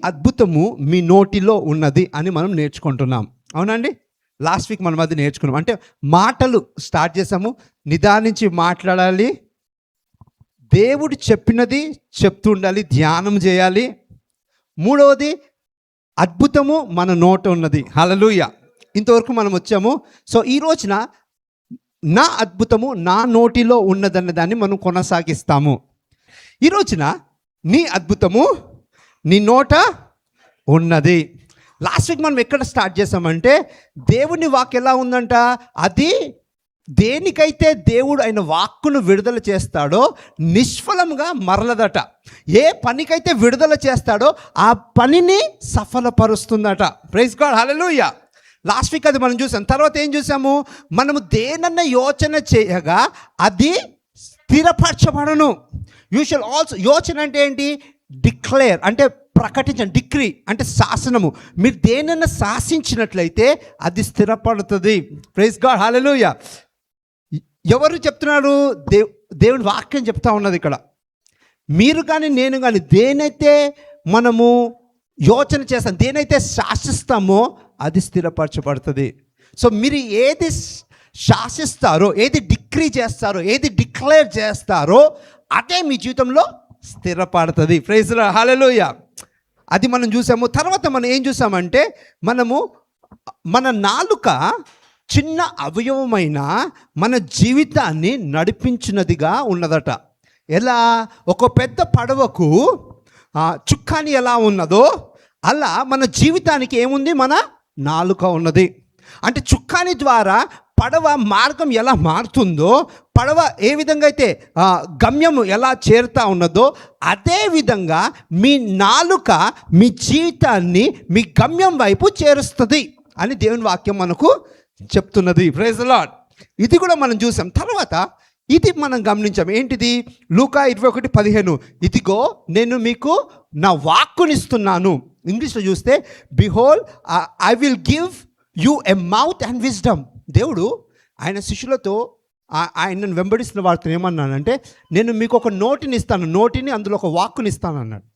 అద్భుతము మీ నోటిలో ఉన్నది అని మనం నేర్చుకుంటున్నాం. అవునండి, లాస్ట్ వీక్ మనం అది నేర్చుకున్నాం. అంటే మాటలు స్టార్ట్ చేసాము, నిదానించి మాట్లాడాలి, దేవుడు చెప్పినది చెప్తూ ఉండాలి, ధ్యానం చేయాలి. మూడవది అద్భుతము మన నోట ఉన్నది. హల్లెలూయా. ఇంతవరకు మనం వచ్చాము. సో ఈ రోజున నా అద్భుతము నా నోటిలో ఉన్నదన్న దాన్ని మనం కొనసాగిస్తాము. ఈ రోజున నీ అద్భుతము నీ నోట ఉన్నది. లాస్ట్ వీక్ మనం ఎక్కడ స్టార్ట్ చేసామంటే దేవుని వాక్ ఎలా ఉందంట, అది దేనికైతే దేవుడు ఆయన వాక్కును విడుదల చేస్తాడో నిష్ఫలంగా మరలదట. ఏ పనికైతే విడుదల చేస్తాడో ఆ పనిని సఫలపరుస్తుందట. ప్రైజ్ గాడ్, హల్లెలూయా. లాస్ట్ వీక్ అది మనం చూసాం. తర్వాత ఏం చూసాము, మనము దేనన్నా యోచన చేయగా అది స్థిరపరచబడను. యూ షల్ ఆల్సో, యోచన అంటే ఏంటి, డిక్లేర్ అంటే ప్రకటించండి, డిక్రీ అంటే శాసనము. మీరు దేనన్నా శాసించినట్లయితే అది స్థిరపడుతుంది. ప్రైజ్ గాడ్, హల్లెలూయా. ఎవరు చెప్తున్నారు? దేవుని వాక్యం చెప్తా ఉన్నది ఇక్కడ. మీరు కానీ నేను కానీ దేనైతే మనము యోచన చేస్తాం, దేనైతే శాసిస్తామో అది స్థిరపరచబడుతుంది. సో మీరు ఏది శాసిస్తారో, ఏది డిక్రీ చేస్తారో, ఏది డిక్లేర్ చేస్తారో అదే మీ జీవితంలో స్థిరపడుతుంది. ప్రైజ్ లార్డ్, హల్లెలూయా. అది మనం చూసాము. తర్వాత మనం ఏం చూసామంటే మనము మన నాలుక చిన్న అవయవమైన మన జీవితాన్ని నడిపించినదిగా ఉన్నదట. ఎలా? ఒక పెద్ద పడవకు చుక్కాని ఎలా ఉన్నదో అలా మన జీవితానికి ఏముంది, మన నాలుక ఉన్నది. అంటే చుక్కాని ద్వారా పడవ మార్గం ఎలా మారుతుందో, పడవ ఏ విధంగా అయితే గమ్యము ఎలా చేరుతా ఉన్నదో అదే విధంగా మీ నాలుక మీ జీవితాన్ని మీ గమ్యం వైపు చేరుస్తుంది అని దేవుని వాక్యం మనకు చెప్తున్నది. Praise Lord. ఇది కూడా మనం చూసాం. తర్వాత ఇది మనం గమనించాం. ఏంటిది? లూకా 21:15, ఇదిగో నేను మీకు నా వాక్కునిస్తున్నాను. ఇంగ్లీష్లో చూస్తే behold I will give you a mouth and wisdom. దేవుడు ఆయన శిష్యులతో ఆయనను వెంబడిస్తున్న వారితో ఏమన్నానంటే, నేను మీకు ఒక నోటిని ఇస్తాను, నోటిని అందులో ఒక వాక్కుని ఇస్తాను అన్నాడు.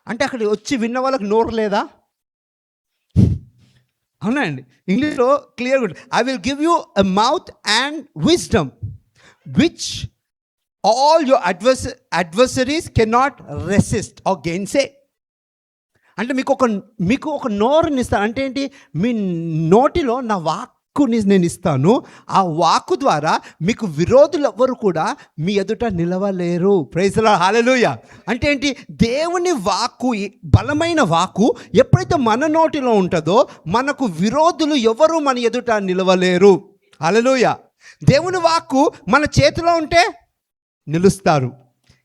అంటే అక్కడ వచ్చి విన్న వాళ్ళకి నోరు లేదా? అవునా అండి? ఇంగ్లీష్లో క్లియర్గా ఉంటుంది, I will give you a mouth and wisdom which all your adversaries cannot resist or gainsay. అంటే మీకు ఒక నోరుని ఇస్తాను. అంటే ఏంటి? మీ నోటిలో నా వాక్కుని నేను ఇస్తాను. ఆ వాక్కు ద్వారా మీకు విరోధులు ఎవ్వరు కూడా మీ ఎదుట నిలవలేరు. ప్రైజ్ లార్డ్, హల్లెలూయా. అంటే ఏంటి? దేవుని వాక్కు, బలమైన వాక్కు ఎప్పుడైతే మన నోటిలో ఉంటుందో మనకు విరోధులు ఎవరు మన ఎదుట నిలవలేరు. హల్లెలూయా. దేవుని వాక్కు మన చేతిలో ఉంటే నిలుస్తారు,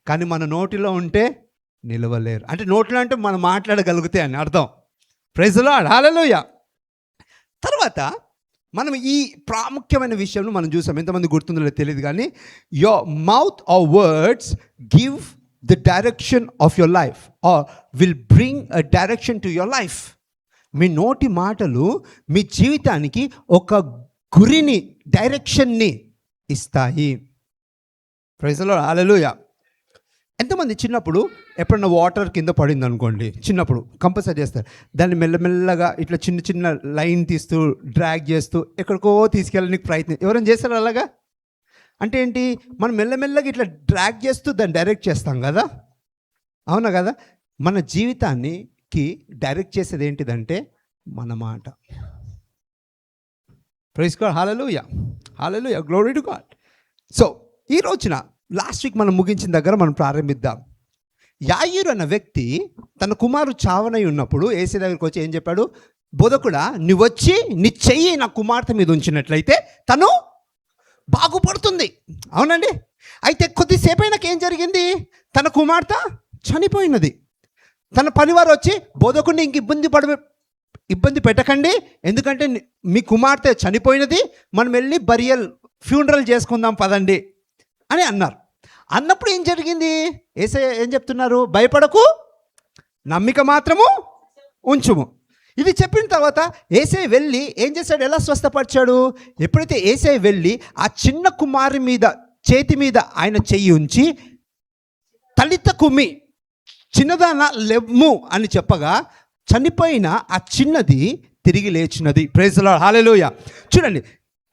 కానీ మన నోటిలో ఉంటే నిలవలేరు. అంటే నోట్లో అంటే మనం మాట్లాడగలిగితే అని అర్థం. ప్రైజ్ లార్డ్, హల్లెలూయా. తర్వాత మనం ఈ ప్రాముఖ్యమైన విషయంలో మనం చూసాం. ఎంతమంది గుర్తుందో తెలియదు కానీ, your mouth or words give the direction of your life or will bring a direction to your life. మీ నోటి మాటలు మీ జీవితానికి ఒక గురిని, డైరెక్షన్ని ఇస్తాయి. Praise lord, hallelujah. ఎంతమంది చిన్నప్పుడు ఎప్పుడన్నా వాటర్ కింద పడింది అనుకోండి, చిన్నప్పుడు కంపల్సరీ చేస్తారు, దాన్ని మెల్లమెల్లగా ఇట్లా చిన్న చిన్న లైన్ తీస్తూ డ్రాగ్ చేస్తూ ఎక్కడికో తీసుకెళ్ళడానికి ప్రయత్నం ఎవరైనా చేస్తారు అలాగా? అంటే ఏంటి? మనం మెల్లమెల్లగా ఇట్లా డ్రాగ్ చేస్తూ దాన్ని డైరెక్ట్ చేస్తాం కదా, అవునా కదా? మన జీవితానికి డైరెక్ట్ చేసేది ఏంటిదంటే మన మాట. Praise God, hallelujah, hallelujah, glory to God. So ఈ రోజున లాస్ట్ వీక్ మనం ముగించిన దగ్గర మనం ప్రారంభిద్దాం. యాయీరు అన్న వ్యక్తి తన కుమారుడు చావనై ఉన్నప్పుడు యేసు దగ్గరికి వచ్చి ఏం చెప్పాడు? బోధకుడా, నువ్వు వచ్చి నీ చెయ్యి నా కుమార్తె మీద ఉంచినట్లయితే తను బాగుపడుతుంది. అవునండి. అయితే కొద్దిసేపు అయినాక ఏం జరిగింది? తన కుమార్తె చనిపోయినది. తన పనివారు వచ్చి, బోధకుడిని ఇంక ఇబ్బంది పెట్టకండి, ఎందుకంటే మీ కుమార్తె చనిపోయినది, మనం వెళ్ళి ఫ్యూనరల్ చేసుకుందాం పదండి అని అన్నారు. అన్నప్పుడు ఏం జరిగింది? యేసయ్య ఏం చెప్తున్నారు? భయపడకు, నమ్మిక మాత్రము ఉంచుము. ఇది చెప్పిన తర్వాత యేసయ్య వెళ్ళి ఏం చేశాడు? ఎలా స్వస్థపరిచాడు? ఎప్పుడైతే యేసయ్య వెళ్ళి ఆ చిన్న కుమారి మీద చేతి మీద ఆయన చెయ్యి ఉంచి తలిత కుమ్మి, చిన్నదాన లెమ్ము అని చెప్పగా చనిపోయిన ఆ చిన్నది తిరిగి లేచినది. ప్రైజ్ ది లార్డ్, హల్లెలూయా. చూడండి,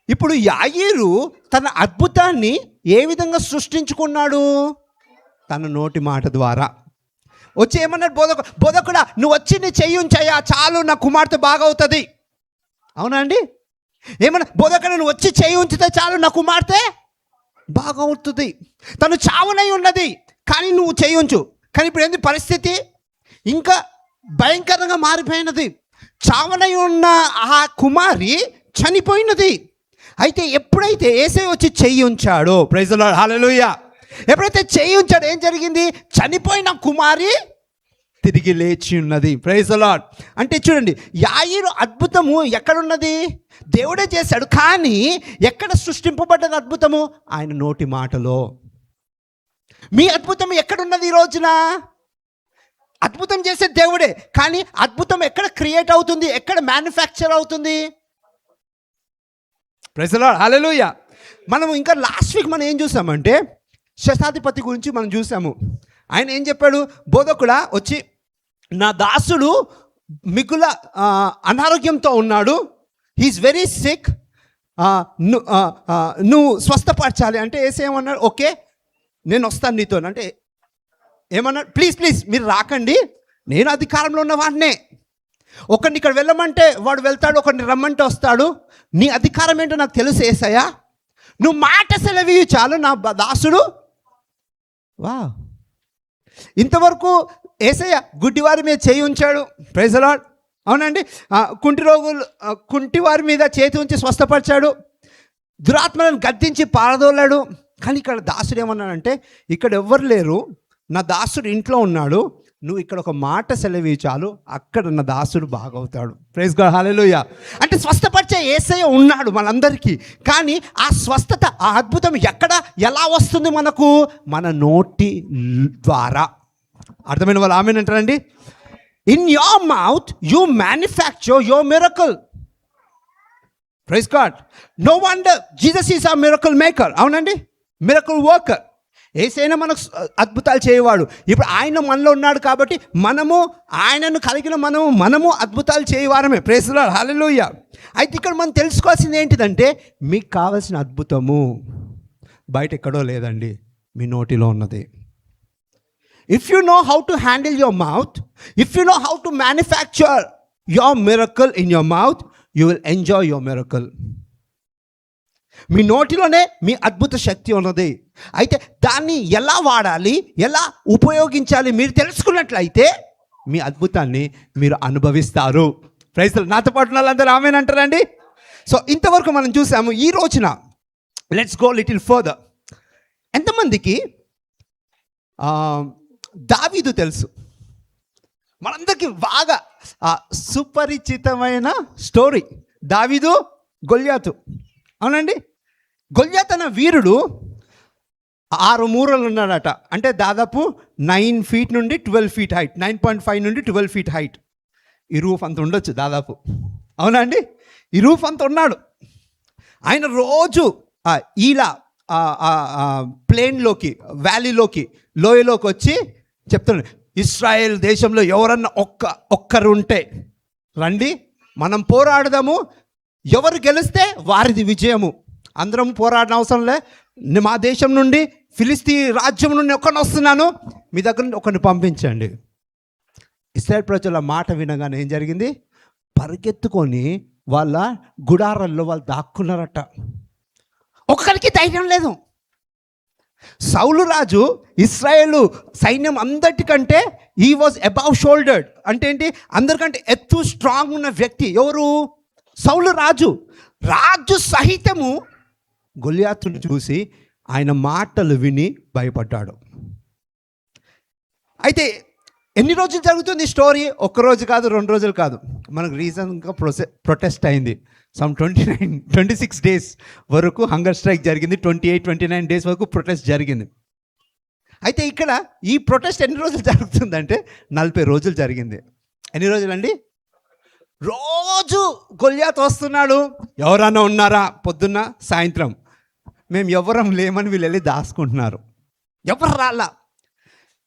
ఇప్పుడు యాయీరు తన అద్భుతాన్ని ఏ విధంగా సృష్టించుకున్నాడు? తన నోటి మాట ద్వారా వచ్చి ఏమన్నాడు? బోధకుడా నువ్వు వచ్చి నీ చెయ్యి ఉంచయ్యా, చాలు, నా కుమార్తె బాగవుతుంది. అవునా అండి? ఏమన్నా? బోధకుడా నువ్వు వచ్చి చెయ్యి ఉంచితే చాలు, నా కుమార్తె బాగవుతుంది. తను చావునై ఉన్నది, కానీ నువ్వు చెయ్యి ఉంచు. కానీ ఇప్పుడు ఏంది పరిస్థితి? ఇంకా భయంకరంగా మారిపోయినది. చావనై ఉన్న ఆ కుమారి చనిపోయినది. అయితే ఎప్పుడైతే యేసయ్య వచ్చి చెయ్యి ఉంచాడో, ప్రైజ్ ది లార్డ్, హల్లెలూయా, ఎప్పుడైతే చెయ్యి ఉంచాడో ఏం జరిగింది? చనిపోయిన కుమారి తిరిగి లేచి ఉన్నది. Praise the Lord. అంటే చూడండి, యాయీరు అద్భుతము ఎక్కడున్నది? దేవుడే చేశాడు, కానీ ఎక్కడ సృష్టింపబడ్డది అద్భుతము? ఆయన నోటి మాటలో. మీ అద్భుతం ఎక్కడున్నది ఈ రోజున? అద్భుతం చేసే దేవుడే, కానీ అద్భుతం ఎక్కడ క్రియేట్ అవుతుంది? ఎక్కడ మ్యానుఫ్యాక్చర్ అవుతుంది? ప్రైజ్ ది లార్డ్, హల్లెలూయా. మనం ఇంకా లాస్ట్ వీక్ మనం ఏం చూసామంటే శతాధిపతి గురించి మనం చూసాము. ఆయన ఏం చెప్పాడు? బోధకుడా వచ్చి నా దాసుడు మిగుల అనారోగ్యంతో ఉన్నాడు, హీఈస్ వెరీ సిక్, నువ్వు స్వస్థపరచాలి అంటే ఏమన్నాడు? ఓకే నేను వస్తాను నీతో అంటే ఏమన్నాడు? ప్లీజ్ మీరు రాకండి, నేను అధికారంలో ఉన్న వాడినే. ఒకరిని ఇక్కడ వెళ్ళమంటే వాడు వెళ్తాడు, ఒకరిని రమ్మంటే వస్తాడు. నీ అధికారం ఏంటో నాకు తెలుసు యేసయ్యా, నువ్వు మాట సెలవి చాలు, నా దాసుడు. వా, ఇంతవరకు యేసయ్య గుడ్డివారి మీద చేయి ఉంచాడు. ప్రైజ్ ది లార్డ్, అవునండి. కుంటి వారి మీద చేతి ఉంచి స్వస్థపరిచాడు, దురాత్మలను గద్దించి పారదోలాడు. కానీ ఇక్కడ దాసుడు ఏమన్నాడంటే, ఇక్కడ ఎవ్వరు లేరు, నా దాసుడు ఇంట్లో ఉన్నాడు, నువ్వు ఇక్కడ ఒక మాట సెలవి చాలు, అక్కడ నా దాసుడు బాగవుతాడు. ప్రైజ్ గాడ్, హల్లెలూయా. అంటే స్వస్థపరిచే యేసయ్య ఉన్నాడు మనందరికీ, కానీ ఆ స్వస్థత, ఆ అద్భుతం ఎక్కడ ఎలా వస్తుంది మనకు? మన నోటి ద్వారా. అర్థమైన వాళ్ళు ఆమేన్ అంటారండి. In your mouth you manufacture your miracle. Praise God. No wonder Jesus is a miracle maker. అవునండి, మిరకల్ వర్కర్. యేసయ్య మనకు అద్భుతాలు చేయవాడు. ఇప్పుడు ఆయన మనలో ఉన్నాడు కాబట్టి మనము ఆయనను కలిగిన మనము అద్భుతాలు చేయవారమే. ప్రైజ్ ది లార్డ్, హల్లెలూయా. అయితే ఇక్కడ మనం తెలుసుకోవాల్సింది ఏంటిదంటే, మీకు కావాల్సిన అద్భుతము బయట ఎక్కడో లేదండి, మీ నోటిలో ఉన్నది. If you know how to handle your mouth, if you know how to manufacture your miracle in your mouth, you will enjoy your miracle. మీ నోటిలోనే మీ అద్భుత శక్తి ఉన్నది. అయితే దాన్ని ఎలా వాడాలి, ఎలా ఉపయోగించాలి మీరు తెలుసుకున్నట్లయితే మీ అద్భుతాన్ని మీరు అనుభవిస్తారు. Praise the Lord. నాతో పాటు వాళ్ళందరూ ఆమేన్ అంటారండి. సో ఇంతవరకు మనం చూసాము. ఈ రోజున లెట్స్ గో లిటిల్ ఫర్దర్. ఎంతమందికి దావీదు తెలుసు? మనందరికీ బాగా సుపరిచితమైన స్టోరీ దావీదు గొల్యాతు. అవునండి, గొల్యాతు అన్న వీరుడు 6 మూరలు ఉన్నాడట. అంటే దాదాపు 9 feet నుండి 12 feet హైట్, 9.5 నుండి 12 feet హైట్. ఈ రూఫ్ అంత ఉండొచ్చు దాదాపు. అవునండి, ఈ రూఫ్ అంత ఉన్నాడు. ఆయన రోజు ఇలా ప్లేన్లోకి, వ్యాలీలోకి, లోయలోకి వచ్చి చెప్తున్నాడు, ఇశ్రాయేల్ దేశంలో ఎవరన్నా ఒక్కరు ఉంటే రండి, మనం పోరాడదాము, ఎవరు గెలిస్తే వారిది విజయము. అందరం పోరాడిన అవసరం లే, మా దేశం నుండి, ఫిలిస్తీ రాజ్యం నుండి ఒకరిని వస్తున్నాను, మీ దగ్గర నుండి ఒకరిని పంపించండి. ఇశ్రాయేల్ ప్రజల మాట వినగానే ఏం జరిగింది? పరిగెత్తుకొని వాళ్ళ గుడారాల్లో వాళ్ళు దాక్కున్నారట. ఒక్కరికి ధైర్యం లేదు. సౌలు రాజు ఇశ్రాయేలు సైన్యం అందరికంటే ఈ వాజ్ అబవ్ షోల్డర్డ్. అంటే ఏంటి? అందరికంటే ఎత్తు స్ట్రాంగ్ ఉన్న వ్యక్తి ఎవరు? సౌలు రాజు. రాజు సహితము గొల్యాతును చూసి ఆయన మాటలు విని భయపడ్డాడు. అయితే ఎన్ని రోజులు జరుగుతుంది స్టోరీ? ఒక్కరోజు కాదు, 2 రోజులు కాదు. మనకు రీజన్గా ప్రొటెస్ట్ అయింది. సమ్ 26 days వరకు హంగర్ స్ట్రైక్ జరిగింది. 28-29 days వరకు ప్రొటెస్ట్ జరిగింది. అయితే ఇక్కడ ఈ ప్రొటెస్ట్ ఎన్ని రోజులు జరుగుతుందంటే 40 రోజులు జరిగింది. ఎన్ని రోజులండి? రోజు గొల్యాతు వస్తున్నాడు. ఎవరన్నా ఉన్నారా? పొద్దున్న సాయంత్రం. మేము ఎవరం లేమని వీళ్ళు వెళ్ళి దాచుకుంటున్నారు. ఎవరు రాలా.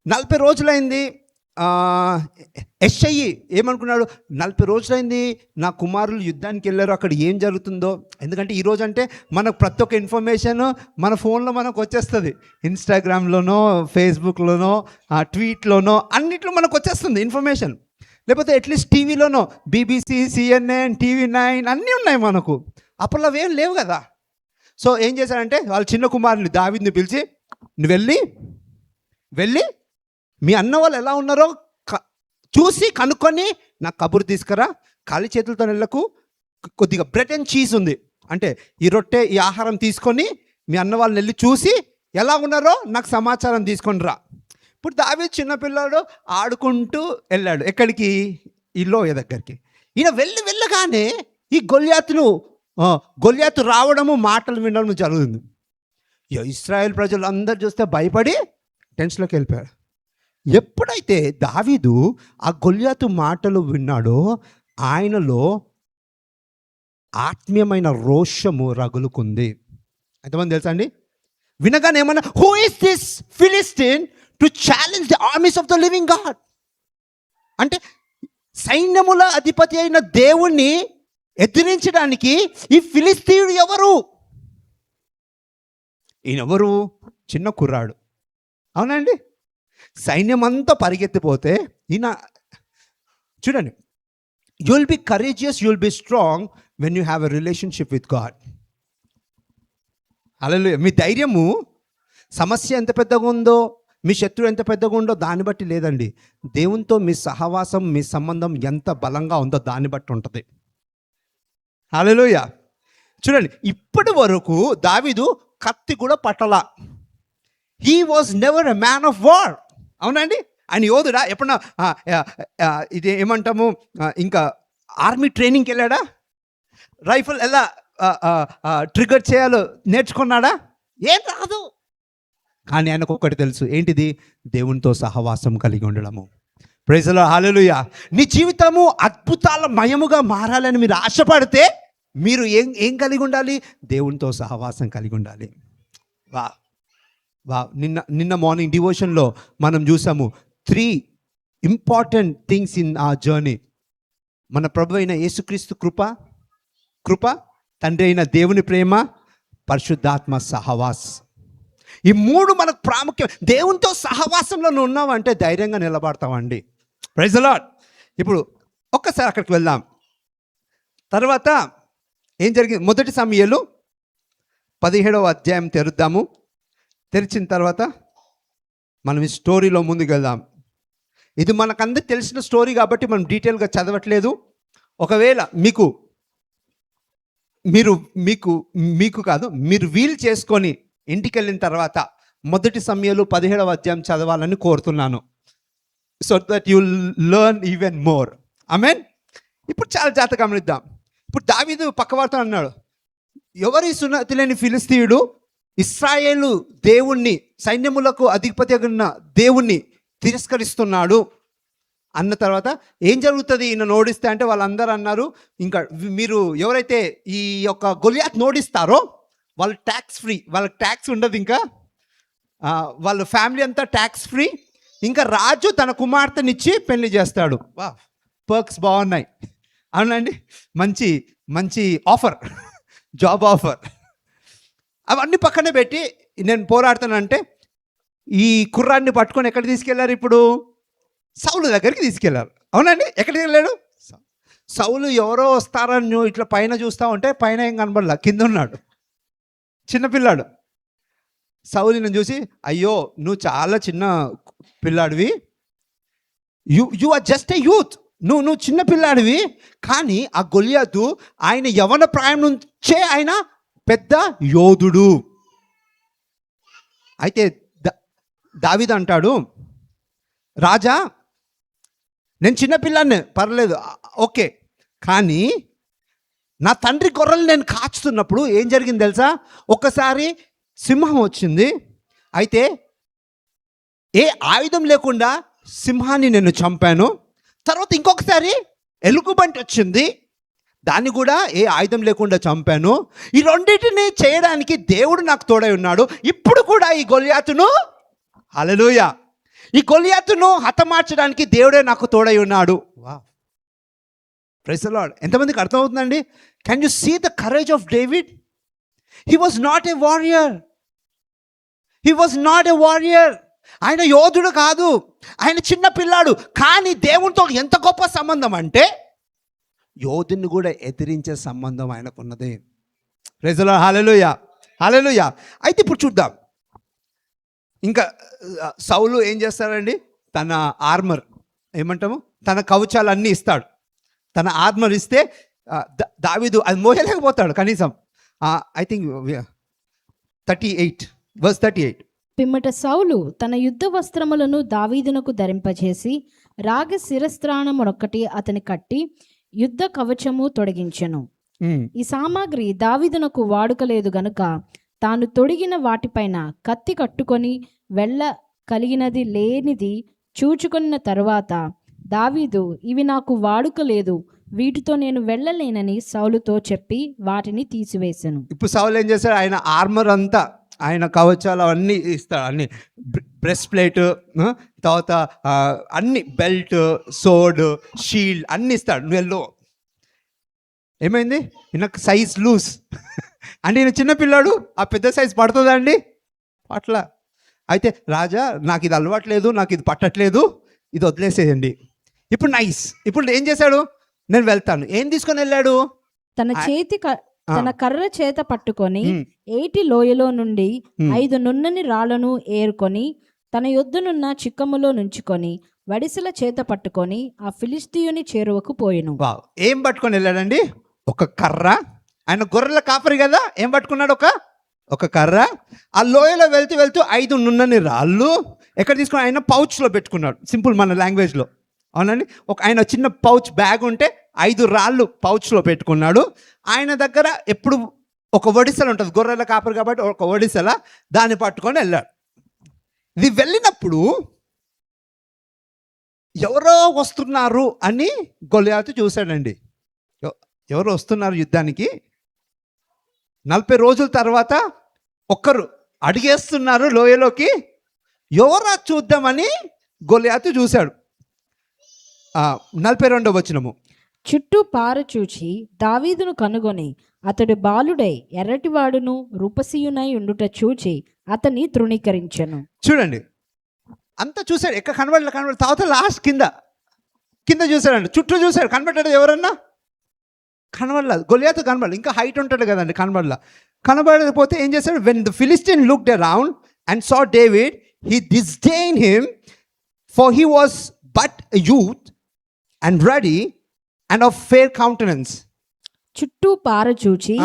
40 రోజులైంది. ఎస్ఐ ఏమనుకున్నాడు, 40 రోజులైంది నా కుమారులు యుద్ధానికి వెళ్ళారు, అక్కడ ఏం జరుగుతుందో. ఎందుకంటే ఈరోజు అంటే మనకు ప్రతి ఒక్క ఇన్ఫర్మేషన్ మన ఫోన్లో మనకు వచ్చేస్తుంది. ఇన్స్టాగ్రామ్లోనో, ఫేస్బుక్లోనో, ట్వీట్లోనో అన్నిట్లో మనకు వచ్చేస్తుంది ఇన్ఫర్మేషన్. లేకపోతే అట్లీస్ట్ టీవీలోనో BBC, CNN, TV9 అన్నీ ఉన్నాయి మనకు. అప్పట్లో అవేం లేవు కదా. సో ఏం చేశారంటే వాళ్ళ చిన్న కుమారుని దావీదుని పిలిచి, నువ్వు వెళ్ళి మీ అన్న వాళ్ళు ఎలా ఉన్నారో చూసి కనుక్కొని నాకు కబురు తీసుకురా. ఖాళీ చేతులతో వెళ్ళకు, కొద్దిగా బ్రెడ్ అండ్ చీజ్ ఉంది అంటే ఈ రొట్టె ఈ ఆహారం తీసుకొని మీ అన్న వాళ్ళని వెళ్ళి చూసి ఎలా ఉన్నారో నాకు సమాచారం తీసుకొని రా. ఇప్పుడు దావీదు చిన్నపిల్లాడు ఆడుకుంటూ వెళ్ళాడు. ఎక్కడికి? ఈ లోయ దగ్గరికి. ఈయన వెళ్ళగానే ఈ గొల్యాతు రావడము, మాటలు వినడం జరుగుతుంది. ఇశ్రాయేల్ ప్రజలు అందరు చూస్తే భయపడి టెన్షన్లోకి వెళ్ళిపోయారు. ఎప్పుడైతే దావీదు ఆ గొల్యాతు మాటలు విన్నాడో ఆయనలో ఆత్మీయమైన రోషము రగులుకుంది. ఎంతమంది తెలుసా అండి? వినగానే ఏమన్నా, who is this Philistine to challenge the armies of the living God? అంటే సైన్యముల అధిపతి అయిన దేవుణ్ణి ఎదిరించడానికి ఈ ఫిలిస్తీయుడు ఎవరు? ఈయనెవరు? చిన్న కుర్రాడు. అవునండి. సైన్యం అంతా పరిగెత్తిపోతే ఈయన చూడండి, you will be courageous, you will be strong when you have a relationship with God. Hallelujah. మీ ధైర్యము సమస్య ఎంత పెద్దగా ఉందో, మీ శత్రువు ఎంత పెద్దగా ఉందో దాన్ని బట్టి లేదండి. దేవునితో మీ సహవాసం, మీ సంబంధం ఎంత బలంగా ఉందో దాన్ని బట్టి ఉంటుంది. హల్లెలూయా. చూడండి, ఇప్పటి వరకు దావీదు కత్తి కూడా పట్టలా. He was never a man of war. అవునండి. ఆయన యోధుడా? ఎప్పుడన్నా ఇది ఏమంటాము, ఇంకా ఆర్మీ ట్రైనింగ్కి వెళ్ళాడా? రైఫిల్ ఎలా ట్రిగర్ చేయాలో నేర్చుకున్నాడా? ఏం రాదు. కానీ ఆయనకు ఒకటి తెలుసు, ఏంటిది? దేవునితో సహవాసం కలిగి ఉండడము. Praise the lord. హల్లెలూయా. నీ జీవితము అద్భుతాల మయముగా మారాలని మీరు ఆశపడితే మీరు ఏం కలిగి ఉండాలి? దేవునితో సహవాసం కలిగి ఉండాలి. వా నిన్న మార్నింగ్ డివోషన్లో మనం చూసాము 3 ఇంపార్టెంట్ థింగ్స్ ఇన్ ఆ జర్నీ. మన ప్రభు అయిన యేసుక్రీస్తు కృప, తండ్రి అయిన దేవుని ప్రేమ, పరిశుద్ధాత్మ సహవాస్. ఈ 3 మనకు ప్రాముఖ్యం. దేవునితో సహవాసంలో నువ్వు ఉన్నావంటే ధైర్యంగా నిలబడతావండి. Praise the lord. ఇప్పుడు ఒక్కసారి అక్కడికి వెళ్దాం. తర్వాత ఏం జరిగింది? 1 సమూయేలు 17వ అధ్యాయం తెరుద్దాము. తెరిచిన తర్వాత మనం ఈ స్టోరీలో ముందుకు వెళ్దాం. ఇది మనకందరికి తెలిసిన స్టోరీ కాబట్టి మనం డీటెయిల్గా చదవట్లేదు. ఒకవేళ మీరు వీలు చేసుకొని ఇంటికి వెళ్ళిన తర్వాత 1 సమూయేలు 17వ అధ్యాయం చదవాలని కోరుతున్నాను. So that you learn even more. Amen. ఇప్పుడు చాలా జాగ్రత్తగా గమనిద్దాం. ఇప్పుడు దావీదు పక్కవారితో అన్నాడు, ఎవరి సున్నతి లేని ఫిలిస్తీయుడు ఇశ్రాయేలు దేవుణ్ణి, సైన్యములకు అధిపతి ఉన్న దేవుణ్ణి తిరస్కరిస్తున్నాడు అన్న తర్వాత ఏం జరుగుతుంది ఈయన నోడిస్తే అంటే వాళ్ళందరూ అన్నారు, ఇంకా మీరు ఎవరైతే ఈ యొక్క గొలియాత్ నోడిస్తారో వాళ్ళు ట్యాక్స్ ఫ్రీ, వాళ్ళకి ట్యాక్స్ ఉండదు, ఇంకా వాళ్ళ ఫ్యామిలీ అంతా ట్యాక్స్ ఫ్రీ, ఇంకా రాజు తన కుమార్తెనిచ్చి పెళ్లి చేస్తాడు. వా, పర్క్స్ బాగున్నాయి. అవునండి. మంచి మంచి ఆఫర్, జాబ్ ఆఫర్. అవన్నీ పక్కనే పెట్టి నేను పోరాడుతానంటే ఈ కుర్రాన్ని పట్టుకొని ఎక్కడ తీసుకెళ్లారు? ఇప్పుడు సౌలు దగ్గరికి తీసుకెళ్లారు. అవునండి. ఎక్కడికి వెళ్ళాడు? సౌలు ఎవరో వస్తారని నువ్వు ఇట్లా పైన చూస్తూ ఉంటే పైన ఏం కనబడలా, కింద ఉన్నాడు చిన్నపిల్లాడు. సౌలుని చూసి, అయ్యో నువ్వు చాలా చిన్న పిల్లాడివి, you are just a youth, నువ్వు చిన్న పిల్లాడివి. కానీ ఆ గొలియాతు ఆయన యవన ప్రాయం నుంచే ఆయన పెద్ద యోధుడు. అయితే దావీదు అంటాడు, రాజా నేను చిన్నపిల్లాన్ని, పర్లేదు, ఓకే, కానీ నా తండ్రి గొర్రెలు నేను కాచుతున్నప్పుడు ఏం జరిగింది తెలుసా? ఒక్కసారి సింహం వచ్చింది. అయితే ఏ ఆయుధం లేకుండా సింహాన్ని నేను చంపాను. తర్వాత ఇంకొకసారి ఎలుగుబంటి వచ్చింది, దాన్ని కూడా ఏ ఆయుధం లేకుండా చంపాను. ఈ రెండింటిని చేయడానికి దేవుడు నాకు తోడై ఉన్నాడు. ఇప్పుడు కూడా ఈ గొలియాతును, హల్లెలూయా, ఈ గొలియాతును హతమార్చడానికి దేవుడే నాకు తోడై ఉన్నాడు. వా, ప్రైజ్ ది లార్డ్. ఎంతమందికి అర్థమవుతుందండి? Can you see the courage of David? He was not a warrior. He was not a warrior. ఆయన యోధుడు కాదు, ఆయన చిన్న పిల్లాడు. కానీ దేవునితో ఎంత గొప్ప సంబంధం అంటే యోధుని కూడా ఎదిరించే సంబంధం ఆయనకున్నది. Praise the lord. Hallelujah, hallelujah. అయితే ఇప్పుడు చూద్దాం. ఇంకా సౌలు ఏం చేస్తాడండి? తన ఆర్మర్ ఏమంటాము, తన కవచాలన్నీ ఇస్తాడు. తన ఆర్మర్ ఇస్తే దావీదు అది మోయలేకపోతాడు కనీసం. I think 38 verse 38. పిమ్మట సౌలు తన యుద్ధ వస్త్రములను దావీదునకు ధరింపజేసి రాగ శిరస్త్రాణమునొక్కటి అతని కట్టి యుద్ధ కవచము తొడిగించెను. ఈ సామాగ్రి దావీదునకు వాడుకలేదు గనుక తాను తొడిగిన వాటిపైన కత్తి కట్టుకొని వెళ్ళ కలిగినది లేనిది చూచుకొన్న తరువాత దావీదు, ఇవి నాకు వాడుక లేదు, వీటితో నేను వెళ్ళలేనని సౌలుతో చెప్పి వాటిని తీసివేశాను. ఇప్పుడు సౌలు ఏం చేశాడు? ఆయన ఆర్మర్ అంతా, ఆయన కవచాలు అవన్నీ ఇస్తాడు. అన్ని బ్రెస్ట్ ప్లేట్, తర్వాత అన్ని బెల్ట్, సోడ్, షీల్డ్ అన్నీ ఇస్తాడు. నువ్వు వెళ్ళు. ఏమైంది? ఈయనకు సైజ్ లూజ్ అంటే ఈయన చిన్నపిల్లాడు, ఆ పెద్ద సైజ్ పడుతుందా అండి? అట్లా. అయితే రాజా, నాకు ఇది అలవాట్లేదు, నాకు ఇది పట్టట్లేదు, ఇది వదిలేసేయండి. ఇప్పుడు నైస్. ఇప్పుడు ఏం చేశాడు? నేను వెళ్తాను. ఏం తీసుకొని వెళ్ళాడు? తన కర్ర చేత పట్టుకొని ఏటి లోయలో నుండి 5 నున్నని రాళ్లను ఏరుకొని తన యొద్దనున్న చిక్కములో నుంచుకొని వడిసెల చేత పట్టుకొని ఆ ఫిలిష్తీయుని చేరువకు పోయెను. ఏం పట్టుకొని వెళ్ళాడండి? ఒక కర్ర. ఆయన గొర్రెల కాపరి కదా, ఏం పట్టుకున్నాడు? ఒక కర్ర. ఆ లోయలో వెళ్తూ వెళ్తూ 5 నున్నని రాళ్ళు ఎక్కడ తీసుకుని ఆయన పౌచ్లో పెట్టుకున్నాడు. సింపుల్ మన లాంగ్వేజ్లో, అవునండి. ఆయన చిన్న పౌచ్ బ్యాగ్ ఉంటే 5 రాళ్ళు పౌచ్లో పెట్టుకున్నాడు. ఆయన దగ్గర ఎప్పుడు ఒక ఒడిసెల ఉంటుంది, గొర్రెల కాపరి కాబట్టి ఒక ఒడిసెల, దాన్ని పట్టుకొని వెళ్ళాడు. ఇది వెళ్ళినప్పుడు ఎవరో వస్తున్నారు అని గొలియాతు చూశాడండి. ఎవరు వస్తున్నారు యుద్ధానికి? 40 రోజుల తర్వాత ఒక్కరు అడిగేస్తున్నారు లోయలోకి. ఎవరా చూద్దామని గొలియాతు చూశాడు. 42వ వచనము. చుట్టూ పారచూచి దావీదును కనుగొని అతడు బాలుడై ఎర్రటివాడును రూపసీయునై ఉండుట చూచి అతన్ని తృణీకరించెను. చూడండి, అంతా చూశాడు. ఎక్కడ కనబడలే. తర్వాత లాస్ట్ కింద చూశాడండి. చుట్టూ చూశాడు, కనబడ్డాడు ఎవరన్నా? కనబడలేదు. గొలియాతు కనబడలేదు. ఇంకా హైట్ ఉంటాడు కదండి, కనబడకపోతే ఏం చేశాడు? When the Philistine looked around and saw David, he disdained him, for he was but a youth and ready and of fair countenance. చుట్టూ పారచూచి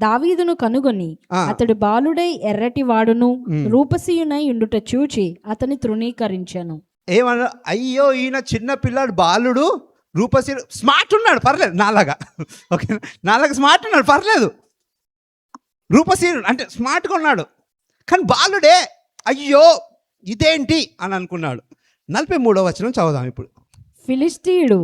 దావీదును కనుగొని అతడు బాలుడై ఎర్రటి వాడును రూపసీయునై ఉండుట చూచి అతని తృణీకరించెను. ఏమన్నా? అయ్యో, ఈయన చిన్న పిల్లాడు, బాలుడు, రూపసీయుడు, స్మార్ట్ ఉన్నాడు, పర్లేదు, నాలాగా. ఓకే, నాలాగా స్మార్ట్ ఉన్నాడు, పర్లేదు. రూపసీయుడు అంటే స్మార్ట్గా ఉన్నాడు, కానీ బాలుడే, అయ్యో ఇదేంటి అని అనుకున్నాడు. 43వ వచనం చదువుదాం ఇప్పుడు. ఫిలిష్తీయుడు,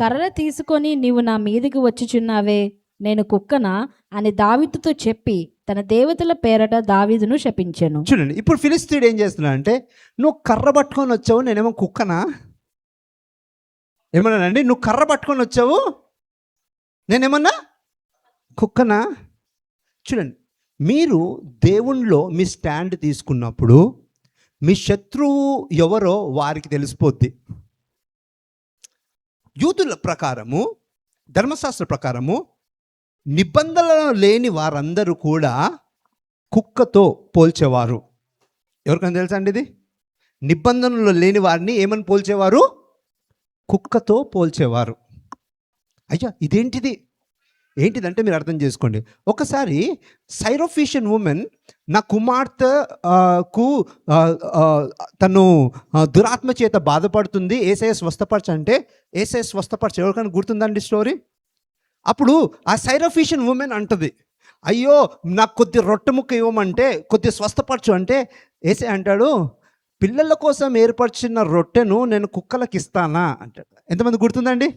కర్ర తీసుకొని నీవు నా మీదికి వచ్చుచున్నావే, నేను కుక్కనా అని దావీదుతో చెప్పి తన దేవతల పేరట దావీదును శపించెను. చూడండి, ఇప్పుడు ఫిలిష్తీయుడు ఏం చేస్తున్నాడు అంటే, నువ్వు కర్ర పట్టుకొని వచ్చావు, నేనేమో కుక్కనా? ఏమన్నానండి? నువ్వు కర్ర పట్టుకొని వచ్చావు, నేనేమన్నా కుక్కనా? చూడండి, మీరు దేవునిలో మీ స్టాండ్ తీసుకున్నప్పుడు మీ శత్రువు ఎవరో వారికి తెలిసిపోద్ది. యూదుల ప్రకారము, ధర్మశాస్త్ర ప్రకారము నిబంధనలు లేని వారందరూ కూడా కుక్కతో పోల్చేవారు. ఎవరికైనా తెలుసా అండి ఇది? నిబంధనలు లేని వారిని ఏమని పోల్చేవారు? కుక్కతో పోల్చేవారు. అయ్యా, ఏంటిదంటే మీరు అర్థం చేసుకోండి. ఒకసారి సైరోఫిషియన్ ఉమెన్ నా కుమార్తెకు తను దురాత్మ చేత బాధపడుతుంది, ఏసయ్య స్వస్థపరచంటే ఏసయ్య స్వస్థపరచ. ఎవరికైనా గుర్తుందండి స్టోరీ? అప్పుడు ఆ సైరోఫిషియన్ ఉమెన్ అంటుంది, అయ్యో నాకు కొద్ది రొట్టె ముక్క ఇవ్వమంటే, కొద్ది స్వస్థపరచు అంటే ఏసయ్య అంటాడు, పిల్లల కోసం ఏర్పరిచిన రొట్టెను నేను కుక్కలకు ఇస్తానా అంటాడు. ఎంతమంది గుర్తుందండి?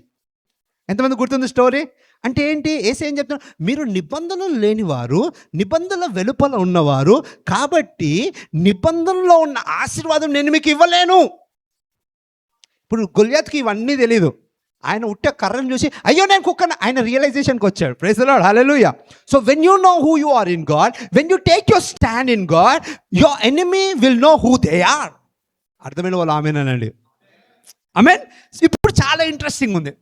ఎంతమంది గుర్తుంది స్టోరీ? అంటే ఏంటి? యేసు ఏం చెప్తున్నారు? మీరు నిబంధనలు లేనివారు, నిబంధనల వెలుపల ఉన్నవారు, కాబట్టి నిబంధనలో ఉన్న ఆశీర్వాదం నేను మీకు ఇవ్వలేను. ఇప్పుడు గొల్యాత్కి ఇవన్నీ తెలీదు. ఆయన ఉట్ట కర్రను చూసి అయ్యో నేను కుక్కను, ఆయన రియలైజేషన్కి వచ్చాడు. Praise the lord, hallelujah. So when you know who you are in God, when you take your stand in God, your enemy will know who they are. అర్థమైన వాళ్ళు ఆమెనండి. ఆమెన్. ఇప్పుడు చాలా ఇంట్రెస్టింగ్ ఉంది.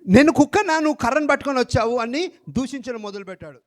నేను కుక్కనా, నువ్వు కర్రను పట్టుకొని వచ్చావు అని దూషించడం మొదలుపెట్టాడు.